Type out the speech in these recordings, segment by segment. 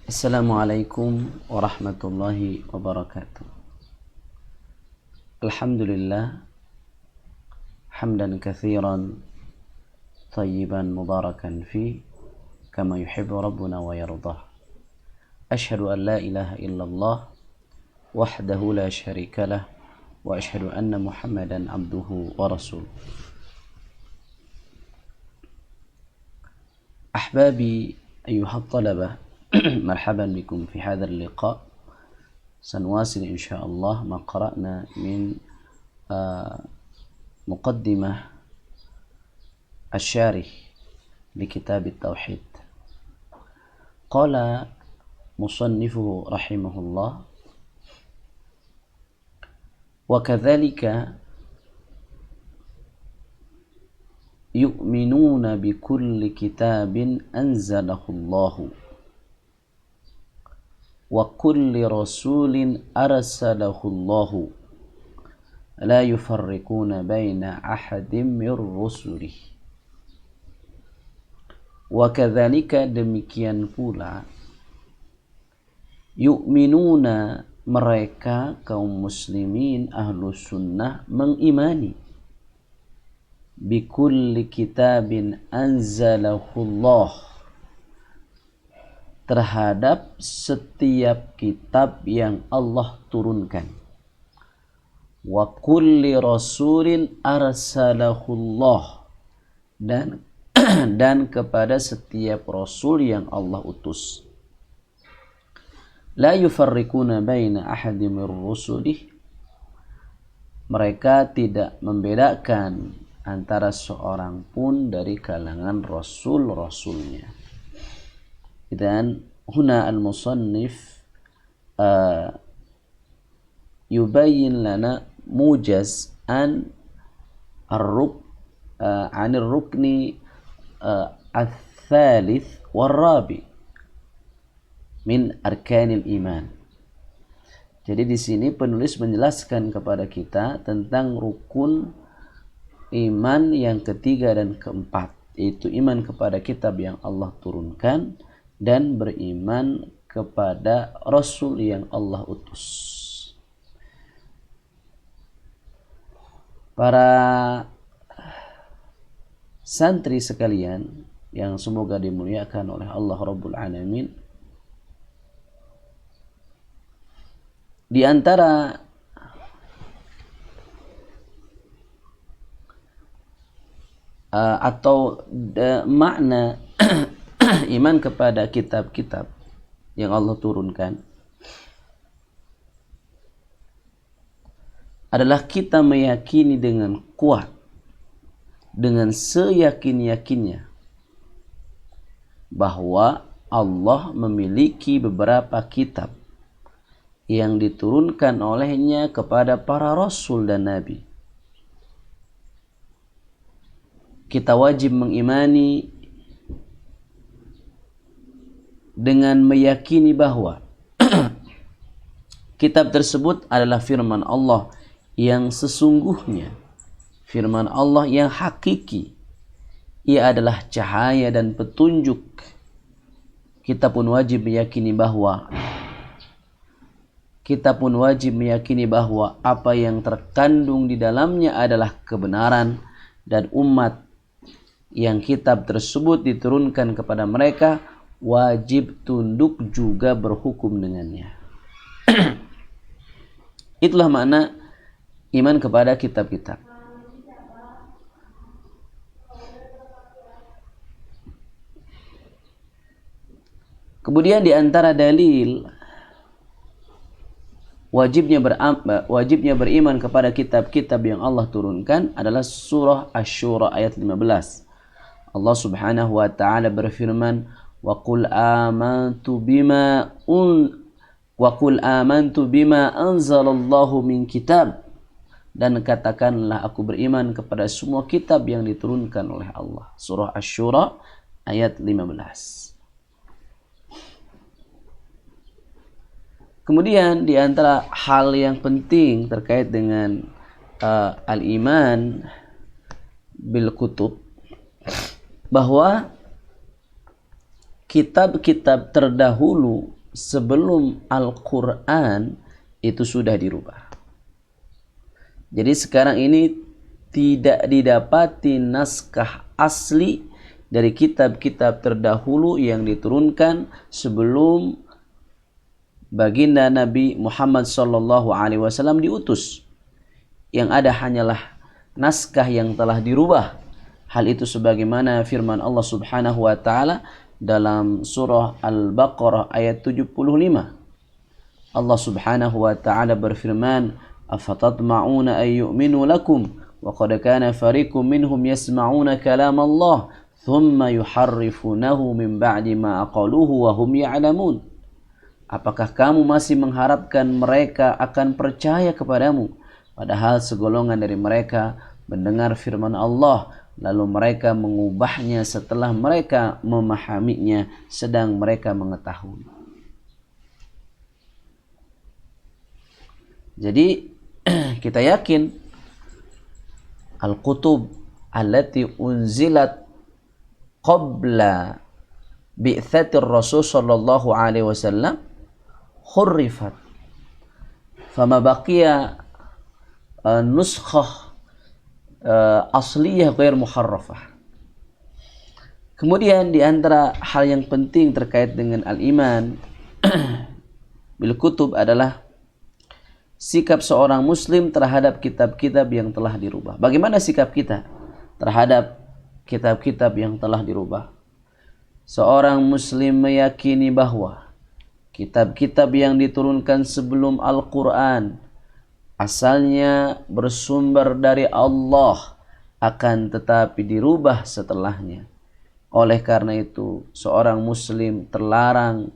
Assalamualaikum warahmatullahi wabarakatuh. Alhamdulillah hamdan katsiran tayyiban mubarakan fi kama yuhibbu rabbuna wa yardah. Ashhadu an la ilaha illallah wahdahu la syarika lah wa ashhadu anna Muhammadan abduhu wa rasuluh. Ahbabi ayyuhat talabah, marhaban bikum fi hadzal liqa. سنواصل إن شاء الله ما قرأنا من مقدمة الشارح لكتاب التوحيد. قال مصنفه رحمه الله: وكذلك يؤمنون بكل كتاب أنزله الله وكل رسول أرسله الله لا يفرقون بين أحد من رسله. وكذلك demikian pula yu'minuna mereka kaum muslimin ahlus sunnah mengimani bikulli kitabin anzalahullah terhadap setiap kitab yang Allah turunkan. Wa kulli rasulin arsalahullah dan kepada setiap rasul yang Allah utus. La yufarriquna baina ahadin min rusulih, mereka tidak membedakan antara seorang pun dari kalangan rasul-rasulnya. Dan huna al-musannif yubayyin lana mujaz an ar-rukni al-thalith wal-rabi min arkanil iman. Jadi di sini penulis menjelaskan kepada kita tentang rukun iman yang ketiga dan keempat, yaitu iman kepada kitab yang Allah turunkan dan beriman kepada Rasul yang Allah utus. Para santri sekalian yang semoga dimuliakan oleh Allah Rabbul Alamin, di antara makna iman kepada kitab-kitab yang Allah turunkan adalah kita meyakini dengan kuat, dengan seyakin-yakinnya bahwa Allah memiliki beberapa kitab yang diturunkan olehnya kepada para rasul dan nabi. Kita wajib mengimani dengan meyakini bahwa kitab tersebut adalah firman Allah yang sesungguhnya, firman Allah yang hakiki. Ia adalah cahaya dan petunjuk. Kita pun wajib meyakini bahwa apa yang terkandung di dalamnya adalah kebenaran, dan umat yang kitab tersebut diturunkan kepada mereka wajib tunduk juga berhukum dengannya. Itulah makna iman kepada kitab-kitab. Kemudian di antara dalil wajibnya beriman kepada kitab-kitab yang Allah turunkan adalah surah Asy-Syura ayat 15. Allah Subhanahu wa taala berfirman: وَقُلْ آمَنْتُ بِمَا أَنْزَلَ اللَّهُ مِنْ كِتَابٍ, dan katakanlah aku beriman kepada semua kitab yang diturunkan oleh Allah. Surah Asy-Syura ayat 15. Kemudian di antara hal yang penting terkait dengan al-iman bil kutub, bahwa kitab-kitab terdahulu sebelum Al-Quran itu sudah dirubah. Jadi sekarang ini tidak didapati naskah asli dari kitab-kitab terdahulu yang diturunkan sebelum baginda Nabi Muhammad SAW diutus. Yang ada hanyalah naskah yang telah dirubah. Hal itu sebagaimana firman Allah Subhanahu wa taala dalam surah Al-Baqarah ayat 75. Allah Subhanahu wa taala berfirman, "Afatatma'una ay yu'minu lakum wa qad kana fariqum minhum yasma'una kalam Allah thumma yuharrifunahu min ba'di ma aqaluhu wa hum ya'lamun." Apakah kamu masih mengharapkan mereka akan percaya kepadamu, padahal segolongan dari mereka mendengar firman Allah, lalu mereka mengubahnya setelah mereka memahaminya, sedang mereka mengetahui. Jadi kita yakin al-kutub allati unzilat qabla bi'tsatir Rasul sallallahu alaihi wasallam hurrifat fama baqiya nuskhah asliyah ghair muharrafah. Kemudian di antara hal yang penting terkait dengan al-iman bil kutub adalah sikap seorang muslim terhadap kitab-kitab yang telah dirubah. Bagaimana sikap kita terhadap kitab-kitab yang telah dirubah? Seorang muslim meyakini bahwa kitab-kitab yang diturunkan sebelum Al-Quran asalnya bersumber dari Allah, akan tetapi dirubah setelahnya. Oleh karena itu, seorang muslim terlarang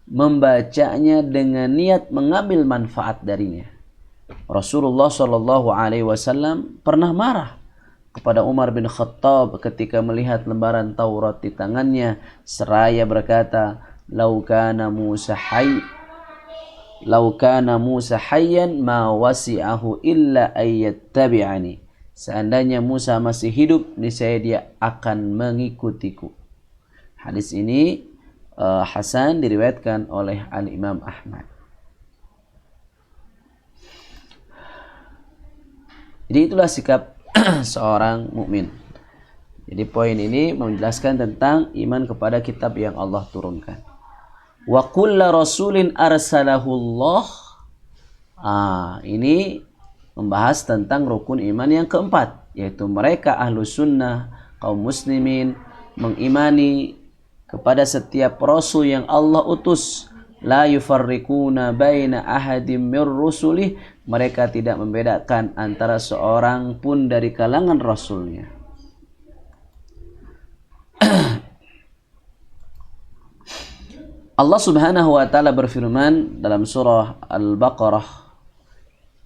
membacanya dengan niat mengambil manfaat darinya. Rasulullah Shallallahu Alaihi Wasallam pernah marah kepada Umar bin Khattab ketika melihat lembaran Taurat di tangannya, seraya berkata, "Lau kana Musa hayyan ma wasi'ahu illa ayyattabi'ani." Seandainya Musa masih hidup, niscaya dia akan mengikutiku. Hadis ini Hasan diriwayatkan oleh Al-Imam Ahmad. Jadi itulah sikap seorang mukmin. Jadi poin ini menjelaskan tentang iman kepada kitab yang Allah turunkan. Wa kulla rasulin arsalahullah. Ini membahas tentang rukun iman yang keempat, yaitu mereka ahlu sunnah, kaum muslimin, mengimani kepada setiap rasul yang Allah utus. La yufarriquna baina ahadim mir rusulih. Mereka tidak membedakan antara seorang pun dari kalangan rasulnya. Allah Subhanahu wa taala berfirman dalam surah Al-Baqarah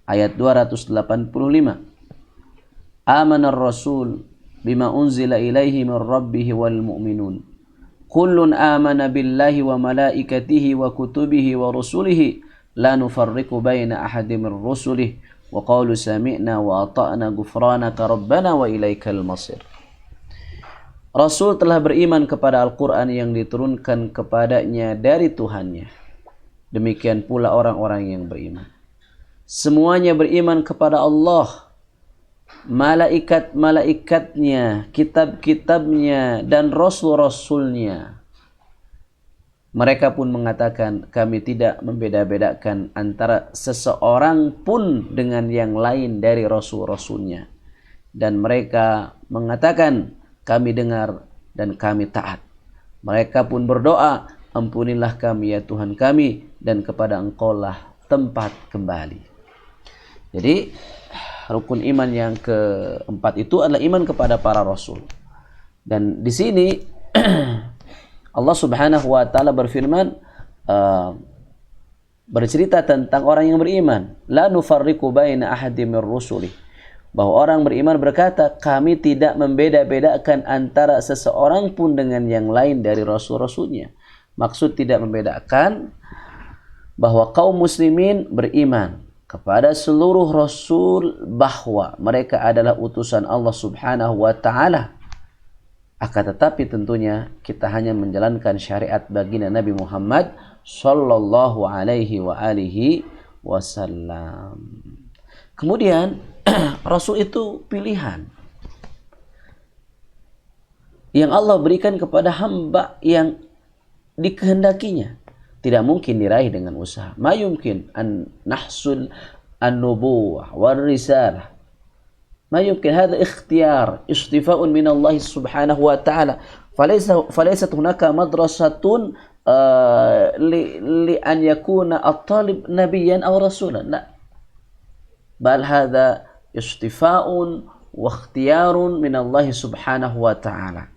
ayat 285. Amanar rasul bima unzila ilaihi min rabbih wal mu'minun. Kullun amana billahi wa malaikatihi wa kutubihi wa rusulihi la nufarriqu baina ahadin min rusulihi wa qalu sami'na wa ata'na ghufranaka rabbana wa ilaikal masir. Rasul telah beriman kepada Al-Quran yang diturunkan kepadanya dari Tuhannya. Demikian pula orang-orang yang beriman. Semuanya beriman kepada Allah, malaikat-malaikatnya, kitab-kitabnya, dan rasul-rasulnya. Mereka pun mengatakan, kami tidak membeda-bedakan antara seseorang pun dengan yang lain dari rasul-rasulnya. Dan mereka mengatakan, kami dengar dan kami taat. Mereka pun berdoa, ampunilah kami ya Tuhan kami, dan kepada Engkau-lah tempat kembali. Jadi rukun iman yang keempat itu adalah iman kepada para rasul. Dan di sini Allah Subhanahu wa taala berfirman, bercerita tentang orang yang beriman, la nufarriqu baina ahadin mir rusulih. Bahwa orang beriman berkata, kami tidak membeda-bedakan antara seseorang pun dengan yang lain dari rasul-rasulnya. Maksud tidak membedakan bahwa kaum muslimin beriman kepada seluruh rasul bahwa mereka adalah utusan Allah Subhanahu wa taala. Akan tetapi tentunya kita hanya menjalankan syariat baginda Nabi Muhammad sallallahu alaihi wa alihi wasallam. Kemudian Rasul itu pilihan yang Allah berikan kepada hamba yang dikehendakinya. Tidak mungkin diraih dengan usaha. Ma yumkin an nahsul an-nubuwah wal risalah. Ma yumkin, hadha ikhtiyar, istifa'un min Allah subhanahu wa ta'ala. Falaysat hunaka madrasatun li an yakuna at-talib nabiyyan aw rasulan. La. Bal hadha istifa'un wa ikhtiyarun min Allah subhanahu wa ta'ala.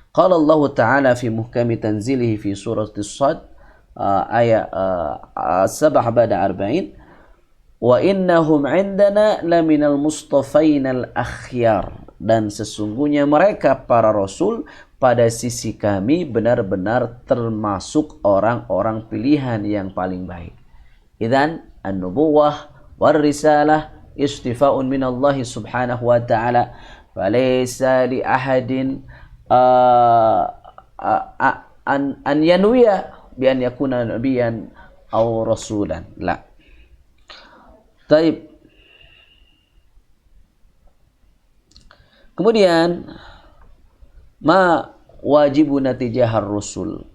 قال الله تعالى في محكم تنزيله في سورة الصاد آية 7 بعد 40 وإنهم عندنا لمن المصطفين الأخيار, dan sesungguhnya mereka para rasul pada sisi kami benar-benar termasuk orang-orang pilihan yang paling baik. Idzan an-nubuwah war risalah istifa'un min Allah subhanahu wa ta'ala, falaysa li ahadin an yanwiya bi an yakuna nabiyan aw rasulan. La. Taib. Kemudian ma wajibuna tijahar rusul.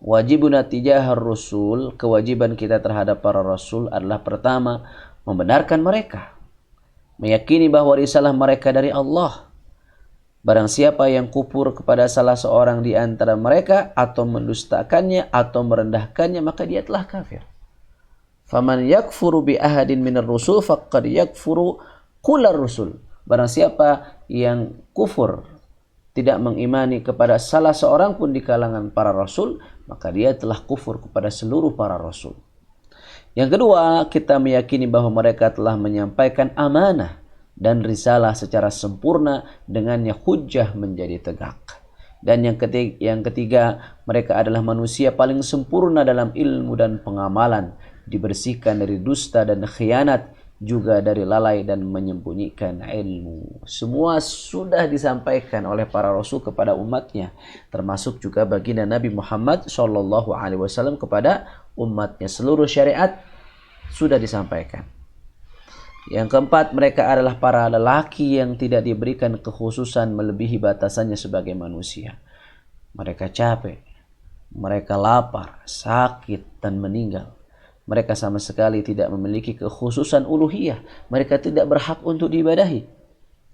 Wajibuna tijahar rusul, kewajiban kita terhadap para rasul adalah pertama, membenarkan mereka, meyakini bahwa risalah mereka dari Allah. Barang siapa yang kufur kepada salah seorang di antara mereka atau mendustakannya atau merendahkannya, maka dia telah kafir. Faman yakfuru bi ahadin minar rusul faqad yakfuru kullar rusul. Barang siapa yang kufur, tidak mengimani kepada salah seorang pun di kalangan para rasul, maka dia telah kufur kepada seluruh para rasul. Yang kedua, kita meyakini bahwa mereka telah menyampaikan amanah dan risalah secara sempurna, dengannya hujjah menjadi tegak. Dan yang ketiga, mereka adalah manusia paling sempurna dalam ilmu dan pengamalan, dibersihkan dari dusta dan khianat, juga dari lalai dan menyembunyikan ilmu. Semua sudah disampaikan oleh para rasul kepada umatnya, termasuk juga baginda Nabi Muhammad SAW kepada umatnya. Seluruh syariat sudah disampaikan. Yang keempat, mereka adalah para lelaki yang tidak diberikan kekhususan melebihi batasannya sebagai manusia. Mereka capek, mereka lapar, sakit, dan meninggal. Mereka sama sekali tidak memiliki kekhususan uluhiyah. Mereka tidak berhak untuk diibadahi,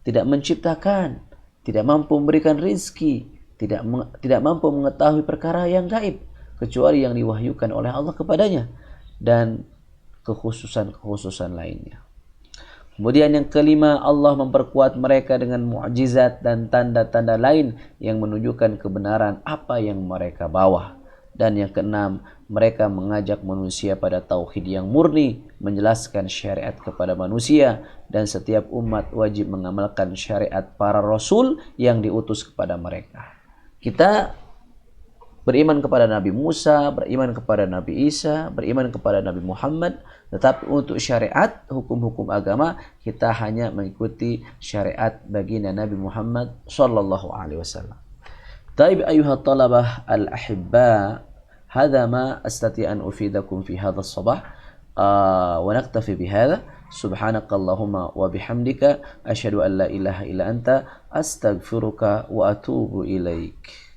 tidak menciptakan, tidak mampu memberikan rizki, tidak mampu mengetahui perkara yang gaib, kecuali yang diwahyukan oleh Allah kepadanya, dan kekhususan-kekhususan lainnya. Kemudian yang kelima, Allah memperkuat mereka dengan mukjizat dan tanda-tanda lain yang menunjukkan kebenaran apa yang mereka bawa. Dan yang keenam, mereka mengajak manusia pada tauhid yang murni, menjelaskan syariat kepada manusia, dan setiap umat wajib mengamalkan syariat para rasul yang diutus kepada mereka. Kita beriman kepada Nabi Musa, beriman kepada Nabi Isa, beriman kepada Nabi Muhammad, tetapi untuk syariat, hukum-hukum agama, kita hanya mengikuti syariat baginda Nabi Muhammad sallallahu alaihi wasallam. Taib ayuha talabah al-ahibba, hadha ma astati an ufidakum fi hadha as-sabah, wa naktafi bihadha. Subhanakallahumma wa bihamdika asyhadu an la ilaha illa anta astaghfiruka wa atubu ilaik.